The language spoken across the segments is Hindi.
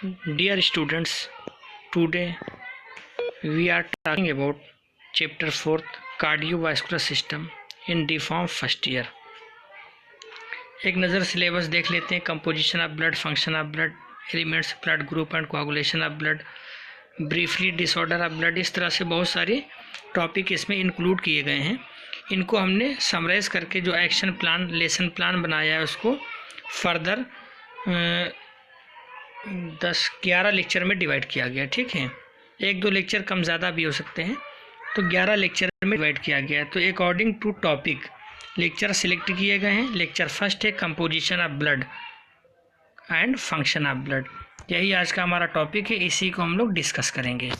Dear students, today we are talking about chapter 4th cardiovascular system in DPharm first year. एक नज़र सिलेबस देख लेते हैं। Composition of blood, function of blood, elements, blood group and coagulation of blood, briefly disorder of blood. इस तरह से बहुत सारे टॉपिक इसमें इंक्लूड किए गए हैं। इनको हमने समराइज करके जो एक्शन प्लान, लेसन प्लान बनाया है उसको फर्दर 10-11 लेक्चर में डिवाइड किया गया। ठीक है, 1-2 लेक्चर कम ज़्यादा भी हो सकते हैं, तो 11 लेक्चर में डिवाइड किया गया है। तो according to topic lecture select किए गए हैं। लेक्चर फर्स्ट है composition of blood and function of blood. यही आज का हमारा टॉपिक है, इसी को हम लोग डिस्कस करेंगे।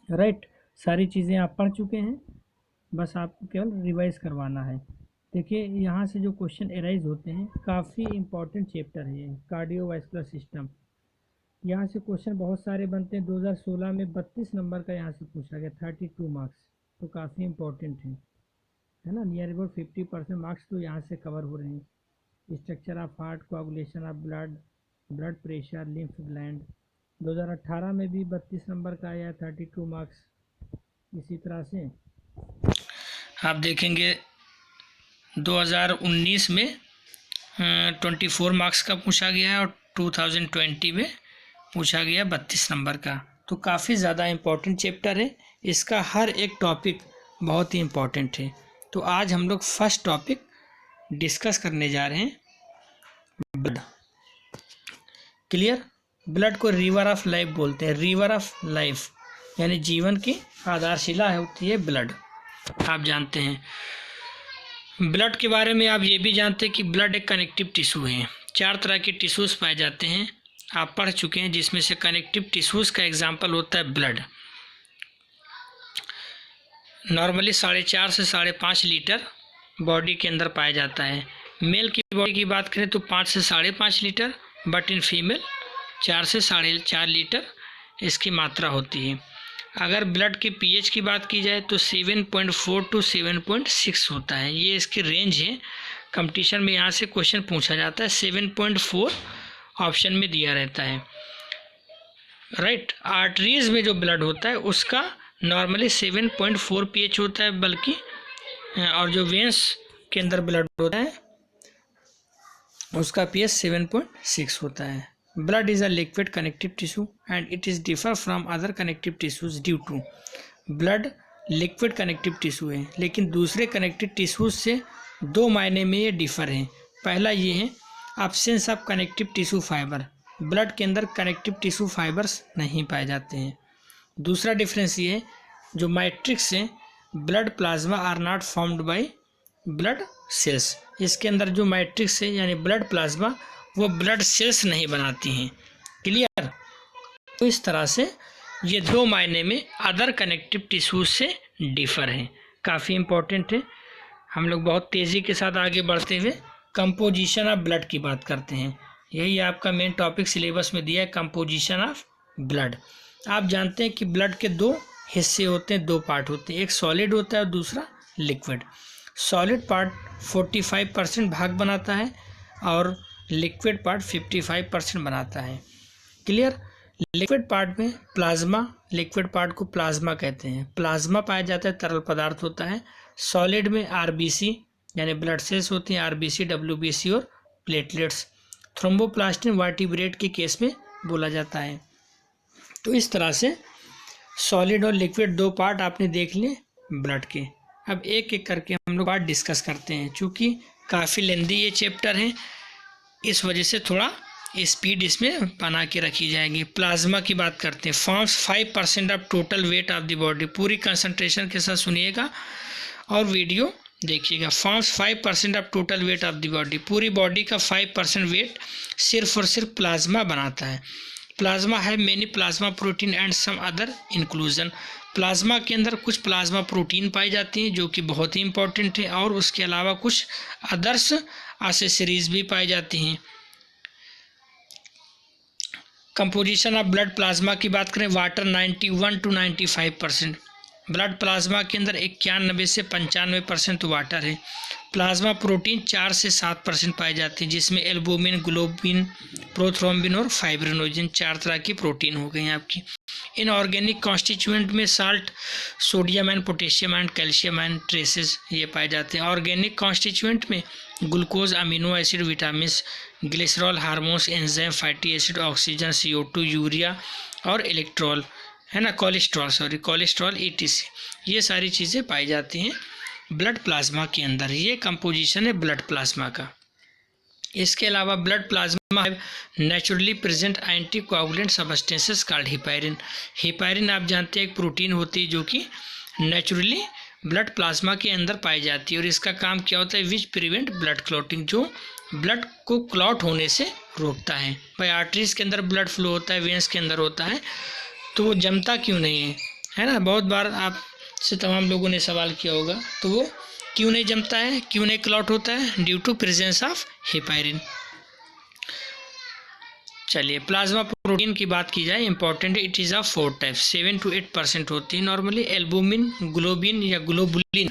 राइट, सारी चीज़ें आप पढ़ चुके हैं, बस आपको केवल रिवाइज करवाना है। देखिए, यहाँ से जो क्वेश्चन एराइज होते हैं, काफ़ी इम्पॉर्टेंट चैप्टर है ये कार्डियोवास्कुलर सिस्टम। यहाँ से क्वेश्चन बहुत सारे बनते हैं। 2016 में 32 नंबर का यहाँ से पूछा गया, 32 मार्क्स, तो काफ़ी इम्पोर्टेंट है ना। नियर अबाउट 50% मार्क्स तो यहाँ से कवर हो रहे हैं। Structure of heart, coagulation of blood, blood pressure, lymph gland. 2018 में भी 32 नंबर का आया, 32 मार्क्स। इसी तरह से आप देखेंगे 2019 में 24 मार्क्स का पूछा गया है और 2020 में पूछा गया 32 नंबर का। तो काफ़ी ज़्यादा इम्पोर्टेंट चैप्टर है, इसका हर एक टॉपिक बहुत ही इम्पोर्टेंट है। तो आज हम लोग फर्स्ट टॉपिक डिस्कस करने जा रहे हैं, ब्लड। क्लियर? ब्लड को रिवर ऑफ लाइफ बोलते हैं। रिवर ऑफ लाइफ यानी जीवन की आधारशिला होती है ब्लड, आप जानते हैं। ब्लड के बारे में आप ये भी जानते हैं कि ब्लड एक कनेक्टिव टिश्यू है। 4 तरह के टिश्यूज़ पाए जाते हैं, आप पढ़ चुके हैं, जिसमें से कनेक्टिव टिश्यूज़ का एग्जाम्पल होता है ब्लड। नॉर्मली 4.5 से 5.5 लीटर बॉडी के अंदर पाया जाता है। मेल की बॉडी की बात करें तो 5 से 5.5 लीटर, बट इन फीमेल 4 से 4.5 लीटर इसकी मात्रा होती है। अगर ब्लड के पीएच की बात की जाए तो 7.4 टू 7.6 होता है, ये इसकी रेंज है। कंपटीशन में यहाँ से क्वेश्चन पूछा जाता है, 7.4 ऑप्शन में दिया रहता है। राइट, आर्टरीज में जो ब्लड होता है उसका नॉर्मली 7.4 पीएच होता है, बल्कि और जो वेंस के अंदर ब्लड होता है उसका पीएच 7.6 होता है। Blood is a liquid connective tissue and it is differ from other connective tissues due to. Blood liquid connective tissue है, लेकिन दूसरे कनेक्टिव टिश्यूज से 2 मायने में ये डिफर है। पहला ये है absence of connective tissue fibre, blood के अंदर कनेक्टिव टिश्यू फाइबर्स नहीं पाए जाते हैं। दूसरा डिफरेंस ये है, जो मैट्रिक्स है blood plasma are not formed by blood cells. इसके अंदर जो मैट्रिक्स है यानी ब्लड प्लाज्मा, वो ब्लड सेल्स नहीं बनाती हैं। क्लियर? तो इस तरह से ये 2 मायने में अदर कनेक्टिव टिश्यूज से डिफर हैं। काफ़ी इम्पोर्टेंट है। हम लोग बहुत तेज़ी के साथ आगे बढ़ते हुए कंपोजिशन ऑफ ब्लड की बात करते हैं। यही आपका मेन टॉपिक सिलेबस में दिया है, कंपोजिशन ऑफ ब्लड। आप जानते हैं कि ब्लड के 2 हिस्से होते हैं, 2 पार्ट होते हैं, एक सॉलिड होता है और दूसरा लिक्विड। सॉलिड पार्ट 45% भाग बनाता है और लिक्विड पार्ट 55% बनाता है। क्लियर? लिक्विड पार्ट में प्लाज्मा, लिक्विड पार्ट को प्लाज्मा कहते हैं। प्लाज्मा पाया जाता है, तरल पदार्थ होता है। सॉलिड में आरबीसी यानी ब्लड सेल्स होती हैं, आरबीसी, डब्ल्यूबीसी और प्लेटलेट्स। थ्रोम्बोप्लास्टिन वर्टिब्रेट के केस में बोला जाता है। तो इस तरह से सॉलिड और लिक्विड 2 पार्ट आपने देख लिए ब्लड के। अब एक एक करके हम लोग पार्ट डिस्कस करते हैं। चूँकि काफ़ी लेंदी ये चैप्टर है, इस वजह से थोड़ा स्पीड इसमें बना के रखी जाएगी। प्लाज्मा की बात करते हैं। Forms 5% of total weight of the body. पूरी कंसंट्रेशन के साथ सुनिएगा और वीडियो देखिएगा। Forms 5% of total weight of the body. पूरी बॉडी का 5% वेट सिर्फ और सिर्फ प्लाज्मा बनाता है। प्लाज्मा है many plasma protein and some other inclusion. Plasma के अंदर कुछ प्लाज्मा प्रोटीन पाई जाती हैं जो कि बहुत ही इंपॉर्टेंट है, और उसके अलावा कुछ अदर्स एसेसरीज भी पाई जाती हैं। कंपोजिशन ऑफ ब्लड प्लाज्मा की बात करें, वाटर 91 टू 95%, ब्लड प्लाज्मा के अंदर 91 से 95% वाटर है। प्लाज्मा प्रोटीन 4 से 7% पाए जाते हैं, जिसमें एल्बुमिन, ग्लोबिन, प्रोथ्रोम्बिन और फाइब्रिनोजन 4 तरह की प्रोटीन हो गई आपकी। इन ऑर्गेनिक कॉन्स्टिट्यूएंट में salt, sodium and potassium and calcium and traces ये पाए जाते हैं। ऑर्गेनिक कॉन्स्टिट्यूएंट में glucose, amino acid, vitamin, glycerol, hormones, enzyme, fatty acid, oxygen, CO2, urea और इलेक्ट्रॉल है ना, कोलेस्ट्रॉल ETC, ये सारी चीज़ें पाई जाती हैं ब्लड प्लाज्मा के अंदर। ये कंपोजिशन है ब्लड प्लाज्मा का। इसके अलावा blood plasma naturally present anti coagulant substances called heparin. Heparin आप जानते हैं एक प्रोटीन होती है जो कि नेचुरली ब्लड प्लाज्मा के अंदर पाई जाती है, और इसका काम क्या होता है, विच प्रिवेंट ब्लड क्लॉटिंग, जो ब्लड को क्लॉट होने से रोकता है। भाई आर्टरीज के अंदर ब्लड फ्लो होता है, वेंस के अंदर होता है, तो वो जमता क्यों नहीं है ना। बहुत बार आपसे तमाम लोगों ने सवाल किया होगा, तो वो क्यों नहीं जमता है, क्यों नहीं क्लॉट होता है, due to presence of heparin. चलिए प्लाज्मा प्रोटीन की बात की जाए, इंपॉर्टेंट है, it is of 4 type, 7 to 8% होती है नॉर्मली। एल्बुमिन, ग्लोबिन या ग्लोबुलिन,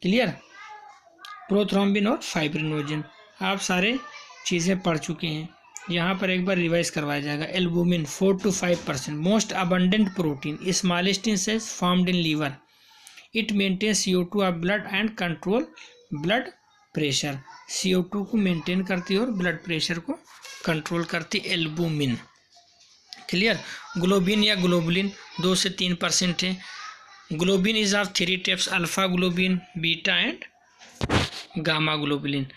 क्लियर, प्रोथ्रोम्बिन और फाइब्रिनोजन। आप सारे चीज़ें पढ़ चुके हैं, यहाँ पर एक बार रिवाइज करवाया जाएगा। Albumin 4 to 5%, most abundant protein, smallest in size, formed in liver, it maintains CO2 of blood and control blood pressure. CO2 को मेंटेन करती है और ब्लड प्रेशर को कंट्रोल करती एल्बुमिन, क्लियर। ग्लोबिन या ग्लोबुलिन 2 से 3% है। Globin is of 3 types, alpha globin, beta and gamma globulin.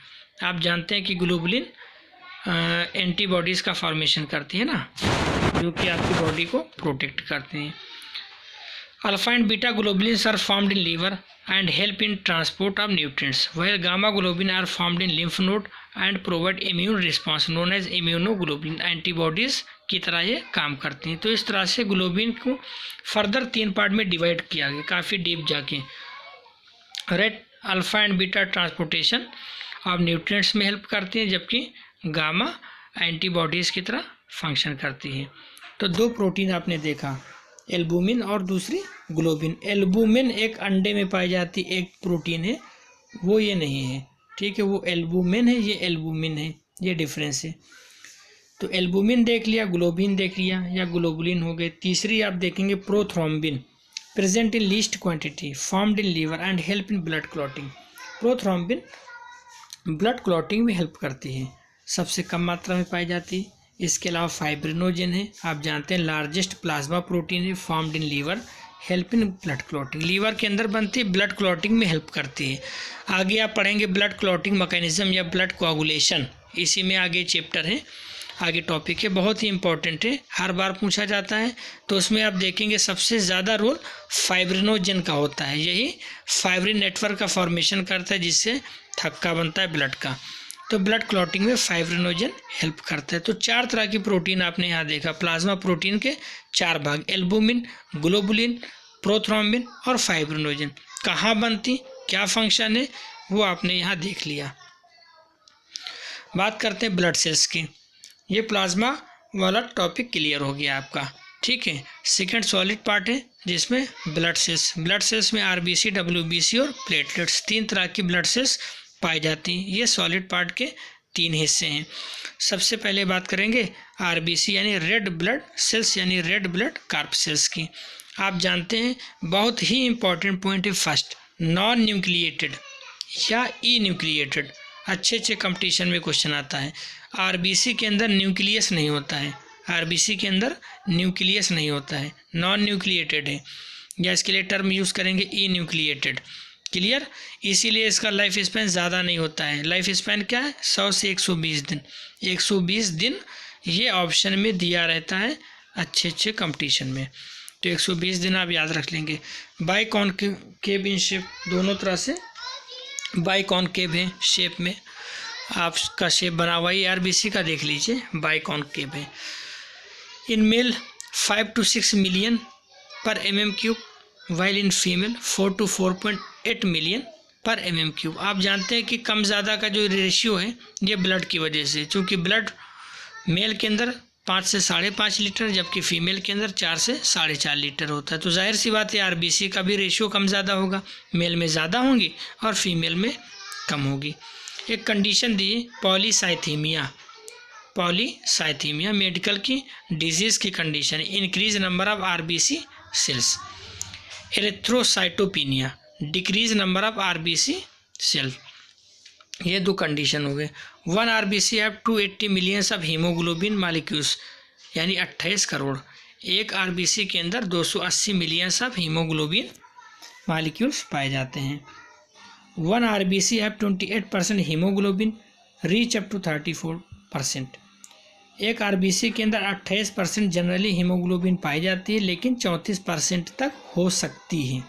आप जानते हैं कि ग्लोबुलिन एंटीबॉडीज़ का फॉर्मेशन करती है ना, जो कि आपकी बॉडी को प्रोटेक्ट करते हैं। Alpha and beta globulins are formed in liver and help in transport of nutrients, where gamma globulin are formed in lymph node and provide immune response known as immunoglobulin. Antibodies की तरह ये काम करती हैं। तो इस तरह से ग्लोबुलिन को फर्दर 3 पार्ट में डिवाइड किया गया, काफ़ी डीप जाके। Red alpha and beta transportation of nutrients में हेल्प करती हैं, जबकि गामा एंटीबॉडीज़ की तरह फंक्शन करती है। तो 2 प्रोटीन आपने देखा, एल्बुमिन और दूसरी ग्लोबिन। एल्बुमिन एक अंडे में पाई जाती एक प्रोटीन है, वो ये नहीं है, ठीक है, वो एल्बुमिन है, ये एल्बुमिन है, ये डिफरेंस है। तो एल्बुमिन देख लिया, ग्लोबिन देख लिया या ग्लोबुलिन हो गए। तीसरी आप देखेंगे prothrombin, present in least quantity, formed in liver and help in blood clotting. Prothrombin blood clotting में हेल्प करती है, सबसे कम मात्रा में पाई जाती है। इसके अलावा फाइब्रिनोजन है, आप जानते हैं लार्जेस्ट प्लाज्मा प्रोटीन है, formed in liver, help in blood clotting, liver के अंदर बनती है, ब्लड क्लॉटिंग में हेल्प करती है। आगे आप पढ़ेंगे ब्लड क्लॉटिंग मैकेनिज्म या ब्लड कोआगुलेशन, इसी में आगे चैप्टर है, आगे टॉपिक है, बहुत ही इंपॉर्टेंट है, हर बार पूछा जाता है। तो उसमें आप देखेंगे सबसे ज़्यादा रोल फाइब्रिनोजन का होता है, यही फाइब्रिन नेटवर्क का फॉर्मेशन करता है, जिससे थक्का बनता है ब्लड का। तो ब्लड क्लॉटिंग में फाइब्रिनोजन हेल्प करता है। तो 4 तरह की प्रोटीन आपने यहाँ देखा, प्लाज्मा प्रोटीन के 4 भाग, एल्बुमिन, ग्लोबुलिन, प्रोथ्रोम्बिन और फाइब्रिनोजन। कहाँ बनती, क्या फंक्शन है, वो आपने यहाँ देख लिया। बात करते हैं ब्लड सेल्स की। ये प्लाज्मा वाला टॉपिक क्लियर हो गया आपका, ठीक है। सेकेंड सॉलिड पार्ट है, जिसमें ब्लड सेल्स में RBC, WBC और प्लेटलेट्स, 3 तरह की ब्लड सेल्स पाई जाती हैं। ये सॉलिड पार्ट के 3 हिस्से हैं। सबसे पहले बात करेंगे RBC यानी रेड ब्लड सेल्स, यानी रेड ब्लड कार्पसेल्स की। आप जानते हैं बहुत ही इंपॉर्टेंट पॉइंट है फर्स्ट, नॉन न्यूक्लिएटेड या ई न्यूक्लिएटेड, अच्छे कंपटीशन में क्वेश्चन आता है। RBC के अंदर न्यूक्लियस नहीं होता है, RBC के अंदर न्यूक्लियस नहीं होता है, नॉन न्यूक्लिएटेड है, या इसके लिए टर्म यूज़ करेंगे ई न्यूक्लिएटेड, क्लियर। इसीलिए इसका लाइफ स्पैन ज़्यादा नहीं होता है। लाइफ स्पैन क्या है, 100 से 120 दिन, 120 दिन ये ऑप्शन में दिया रहता है अच्छे कंपटीशन में। तो 120 दिन आप याद रख लेंगे। बाइकॉनकेव इन शेप, दोनों तरह से बाइकॉनकेव है शेप में, आपका शेप बना हुआ है, RBC का देख लीजिए, बाइकॉनकेव है। इन मेल 5 to 6 मिलियन पर mm3, while in female 4 to 4.8 million पर mm3। आप जानते हैं कि कम ज़्यादा का जो रेशियो है ये ब्लड की वजह से, चूँकि ब्लड मेल के अंदर 5 से 5.5 लीटर, जबकि फीमेल के अंदर 4 से 4.5 लीटर होता है। तो जाहिर सी बात है आरबीसी का भी रेशियो कम ज़्यादा होगा, मेल में ज़्यादा होंगी और फीमेल में कम होगी। एक condition the polycythaemia. Polycythaemia medical की डिजीज़ की कंडीशन है, increase number of RBC cells. Erythrocytopenia, decrease number of RBC cell. ये दो कंडीशन हो गए। 1 RBC have 280 millions of haemoglobin molecules, यानी 28 करोड़। एक आरबीसी के अंदर 280 मिलियंस ऑफ हीमोग्लोबिन मालिक्यूल्स पाए जाते हैं। 1 RBC have 28% haemoglobin reach up to 34%। एक आरबीसी के अंदर 28% जनरली हीमोग्लोबिन पाई जाती है, लेकिन 34% तक हो सकती है,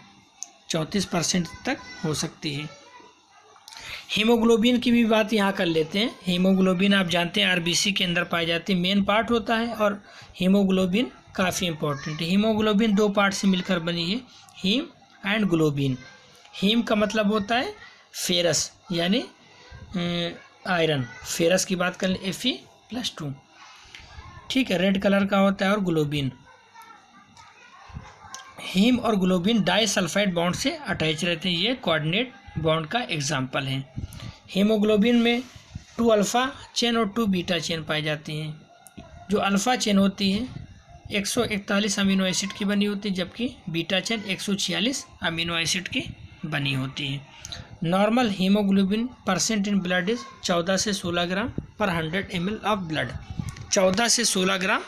34% तक हो सकती है। हीमोग्लोबिन की भी बात यहाँ कर लेते हैं। हीमोग्लोबिन आप जानते हैं आरबीसी के अंदर पाई जाती है, मेन पार्ट होता है, और हीमोग्लोबिन काफ़ी इंपॉर्टेंट है। हीमोग्लोबिन 2 पार्ट से मिलकर बनी है, हीम एंड ग्लोबिन। हीम का मतलब होता है फेरस यानी आयरन, फेरस की बात करें Fe+2, ठीक है, रेड कलर का होता है। और ग्लोबिन, हीम और ग्लोबिन डाइसल्फाइड बॉन्ड से अटैच रहते हैं, ये कोऑर्डिनेट बॉन्ड का एग्जाम्पल है। हीमोग्लोबिन में 2 अल्फ़ा चेन और 2 बीटा चेन पाई जाती हैं। जो अल्फ़ा चेन होती है 141 अमीनो एसिड की बनी होती है, जबकि बीटा चेन 146 अमीनो एसिड की बनी होती है। Normal haemoglobin percent in blood is 14 से 16 ग्राम पर 100 ml ऑफ ब्लड। 14 से 16 ग्राम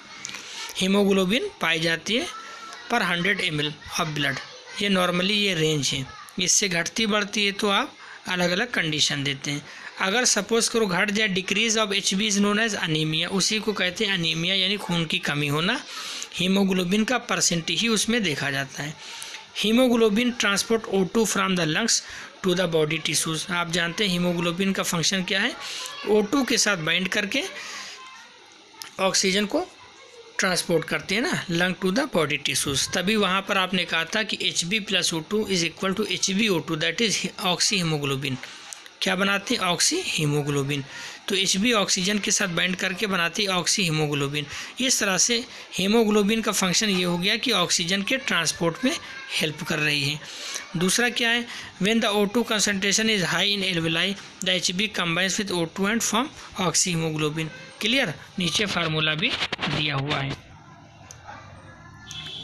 हीमोग्लोबिन पाई जाती है पर 100 ml ऑफ ब्लड। ये नॉर्मली ये रेंज है, इससे घटती बढ़ती है तो आप अलग अलग कंडीशन देते हैं। अगर सपोज करो घट जाए, decrease of HB is known as anaemia, उसी को कहते हैं अनीमिया, यानी खून की कमी होना। हीमोग्लोबिन का परसेंट ही उसमें देखा जाता है। Haemoglobin transport O2 from the lungs to the body tissues. आप जानते हैं हीमोग्लोबिन का फंक्शन क्या है, O2 के साथ बाइंड करके ऑक्सीजन को ट्रांसपोर्ट करते हैं ना lung to the body tissues. तभी वहाँ पर आपने कहा था कि Hb+O2 is equal to HbO2, that is oxy haemoglobin. क्या बनाते हैं, ऑक्सी हीमोग्लोबिन। तो Hb ऑक्सीजन के साथ बाइंड करके बनाती है ऑक्सी हीमोग्लोबिन। इस तरह से हीमोग्लोबिन का फंक्शन ये हो गया कि ऑक्सीजन के ट्रांसपोर्ट में हेल्प कर रही है। दूसरा क्या है, when the O2 concentration is high in alveoli the Hb combines with O2 and form oxy haemoglobin. Clear, नीचे फार्मूला भी दिया हुआ है।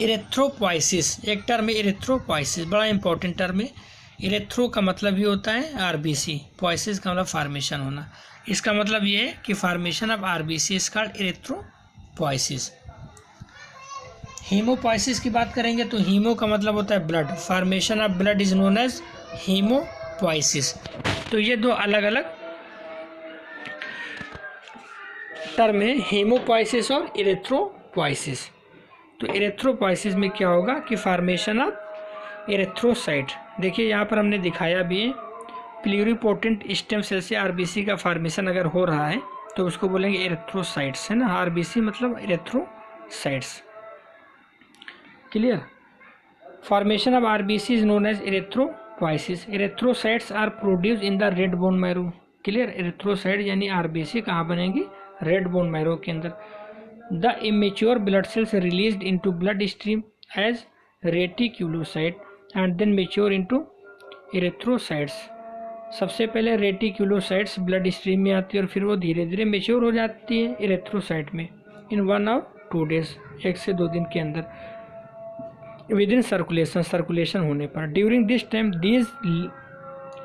इरेथ्रोपोइसिस, एक टर्म है इरेथ्रोपोइसिस, बड़ा इंपॉर्टेंट टर्म है। इरेथ्रो का मतलब ही होता है आरबीसी, पोइसिस का मतलब फार्मेशन होना। इसका मतलब ये है कि formation of RBC is called erythropoiesis. Haemopoiesis की बात करेंगे तो हीमो का मतलब होता है blood, formation of blood is known as haemopoiesis. तो ये दो अलग अलग टर्म है, हीमोपोइसिस और इरेथ्रोपोइसिस। तो इरेथ्रोपोइसिस में क्या होगा कि फार्मेशन ऑफ इरेथ्रोसाइट, देखिए यहाँ पर हमने दिखाया भी है, प्लूरिपोटेंट स्टेम सेल से आरबीसी का फार्मेशन अगर हो रहा है तो उसको बोलेंगे इरेथ्रोसाइट्स, है ना। आरबीसी मतलब erythrocytes. Clear, formation of RBC is known as erythropoiesis. Erythrocytes are produce in the red bone marrow. Clear, erythrocyte यानी आरबीसी कहाँ बनेगी, रेड बोन मैरो के अंदर। The immature blood cells released into blood stream as reticulocyte and then mature into erythrocytes. सबसे पहले रेटिक्यूलोसाइट्स ब्लड स्ट्रीम में आती है और फिर वो धीरे धीरे मेच्योर हो जाती है इरेथ्रोसाइट में इन 1 और 2 डेज, 1 से 2 दिन के अंदर विद इन सर्कुलेशन होने पर। During this time these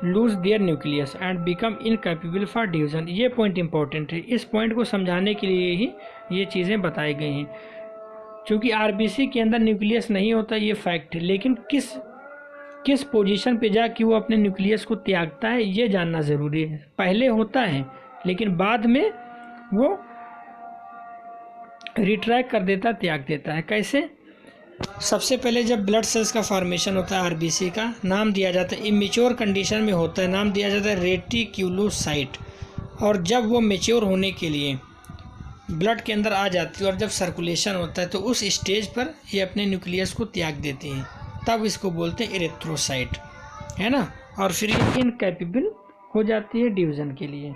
lose their nucleus and become incapable for division. ये पॉइंट इंपॉर्टेंट है, इस पॉइंट को समझाने के लिए ही ये चीज़ें बताई गई हैं। क्योंकि आरबीसी के अंदर न्यूक्लियस नहीं होता, ये फैक्ट है, लेकिन किस पोजीशन पे जाके वो अपने न्यूक्लियस को त्यागता है ये जानना ज़रूरी है। पहले होता है लेकिन बाद में वो रिट्रैक्ट कर देता, त्याग देता है। कैसे, सबसे पहले जब ब्लड सेल्स का फॉर्मेशन होता है आरबीसी का नाम दिया जाता है, इमेच्योर कंडीशन में होता है, नाम दिया जाता है रेटिक्यूलोसाइट। और जब वो मेच्योर होने के लिए ब्लड के अंदर आ जाती है और जब सर्कुलेशन होता है तो उस स्टेज पर ये अपने न्यूक्लियस को त्याग देती हैं, तब इसको बोलते हैं इरेथ्रोसाइट, है ना। और फिर ये इनकैपेबल हो जाती है डिवीज़न के लिए।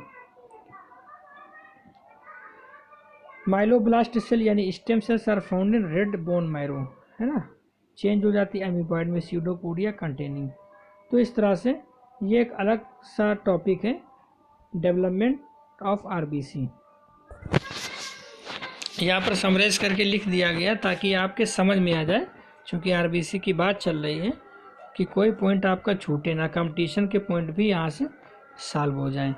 माइलोब्लास्ट सेल यानी stem cells are found in red bone marrow, है ना, चेंज हो जाती है अमीबॉइड में स्यूडोपोडिया कंटेनिंग। तो इस तरह से ये एक अलग सा टॉपिक है डेवलपमेंट ऑफ आरबीसी। यहाँ पर समराइज करके लिख दिया गया ताकि आपके समझ में आ जाए, क्योंकि आरबीसी की बात चल रही है कि कोई पॉइंट आपका छूटे ना, कंपटीशन के पॉइंट भी यहाँ से सॉल्व हो जाएं।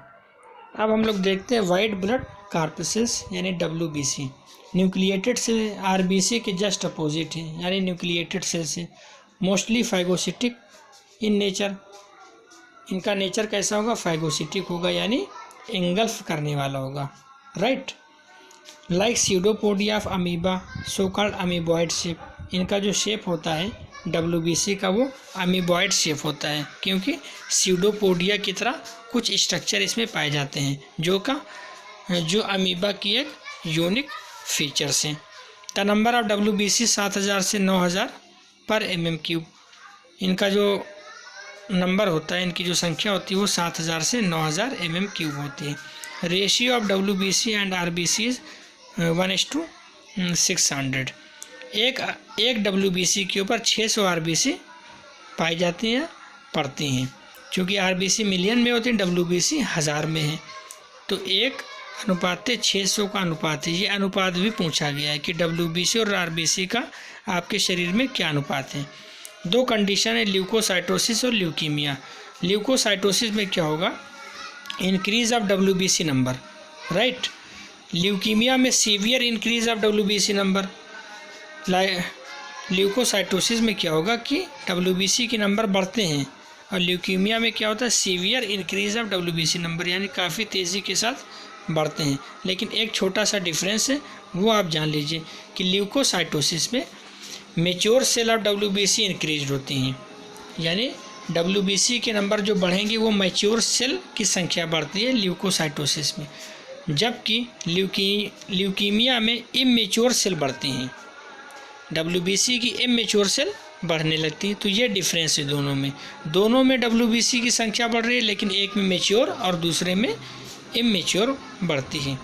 अब हम लोग देखते हैं वाइट ब्लड कार्पसेस यानी डब्ल्यूबीसी। न्यूक्लिएटेड सेल आरबीसी के जस्ट अपोजिट है, यानी न्यूक्लिएटेड सेल से मोस्टली फाइगोसिटिक इन नेचर। इनका नेचर कैसा होगा? फाइगोसिटिक होगा, यानी एंगल्फ करने वाला होगा, right. Like pseudopodia of amoeba, so called amoeboid shape. इनका जो शेप होता है डब्ल्यूबीसी का वो अमीबॉइड शेप होता है, क्योंकि स्यूडोपोडिया की तरह कुछ स्ट्रक्चर इसमें पाए जाते हैं जो अमीबा की एक यूनिक फीचर्स हैं। द नंबर ऑफ डब्ल्यूबीसी 7000 से 9000 पर mm³। इनका जो नंबर होता है, इनकी जो संख्या होती है वो 7000 से 9000 mm³ होती है। Ratio of WBC and RBC 1:600। एक डब्ल्यूबीसी के ऊपर 600 आरबीसी पाई जाती हैं, पड़ती हैं। क्योंकि आरबीसी मिलियन में होती है, डब्ल्यूबीसी 1000 में है, तो 1:600 का अनुपात है। ये अनुपात भी पूछा गया है कि डब्ल्यूबीसी और आरबीसी का आपके शरीर में क्या अनुपात है। दो कंडीशन है, ल्यूकोसाइटोसिस और ल्यूकीमिया। ल्यूकोसाइटोसिस में क्या होगा? Increase of WBC number, right. Leukaemia में severe increase of WBC number. Leukocytosis में क्या होगा कि डब्ल्यूबीसी के नंबर बढ़ते हैं, और ल्यूकीमिया में क्या होता है? Severe increase of WBC number, यानी काफ़ी तेज़ी के साथ बढ़ते हैं। लेकिन एक छोटा सा डिफरेंस है, वो आप जान लीजिए कि ल्यूकोसाइटोसिस में mature cell of WBC increase होती हैं, यानी डब्ल्यूबीसी के नंबर जो बढ़ेंगे वो मैच्योर सेल की संख्या बढ़ती है ल्यूकोसाइटोसिस में, जबकि ल्यूकीमिया में इमेच्योर सेल बढ़ती हैं, डब्ल्यूबीसी की इमेच्योर सेल बढ़ने लगती है। तो ये डिफरेंस है दोनों में डब्ल्यूबीसी की संख्या बढ़ रही है, लेकिन एक में मेच्योर और दूसरे में इमेच्योर बढ़ती है।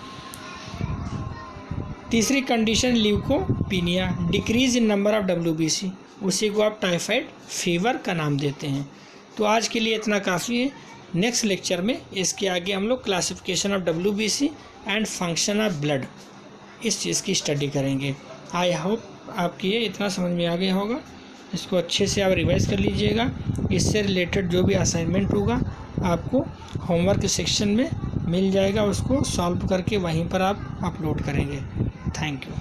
तीसरी condition leucopenia, decrease in number of WBC, उसी को आप टाइफाइड फीवर का नाम देते हैं। तो आज के लिए इतना काफ़ी है। नेक्स्ट लेक्चर में इसके आगे हम लोग classification of WBC and function of blood, इस चीज़ की स्टडी करेंगे। आई होप आपकी ये इतना समझ में आ गया होगा। इसको अच्छे से आप रिवाइज कर लीजिएगा। इससे रिलेटेड जो भी असाइनमेंट होगा आपको होमवर्क सेक्शन में मिल जाएगा, उसको सॉल्व करके वहीं पर आप अपलोड करेंगे। Thank you.